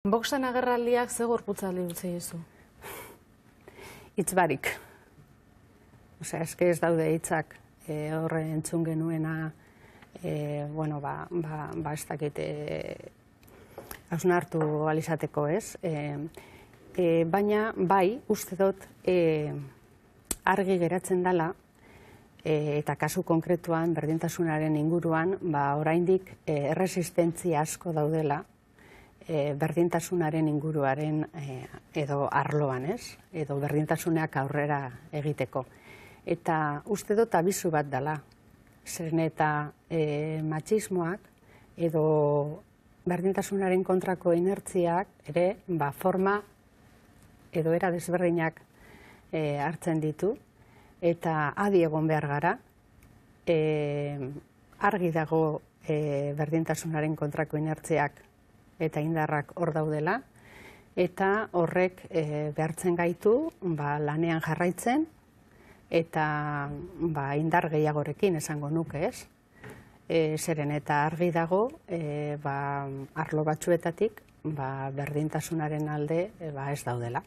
Voxen agerraldiak ze gorputzaldi utzi dizu? Hitz barik. Osea, eske ez daude hitzak horre entzun genuena, ez dakit hausnartu alizateko, ez? Baina, bai, uste dut argi geratzen dela, eta kasu konkretuan, berdintasunaren inguruan, oraindik erresistentzia asko daudela, berdintasunaren inguruaren edo arloan, ez? Edo berdintasunak aurrera egiteko. Eta uste dut abisu bat dela. Zeren eta matxismoak edo berdintasunaren kontrako inertziak ere forma edo era desberdinak hartzen ditu. Eta adi egon behar gara, argi dago berdintasunaren kontrako inertziak eta indarrak hor daudela, eta horrek behartzen gaitu lanean jarraitzen, eta indar gehiagorekin esango nuke, ez? Zeren eta argi dago, arlo batzuetatik berdintasunaren alde ez daudela.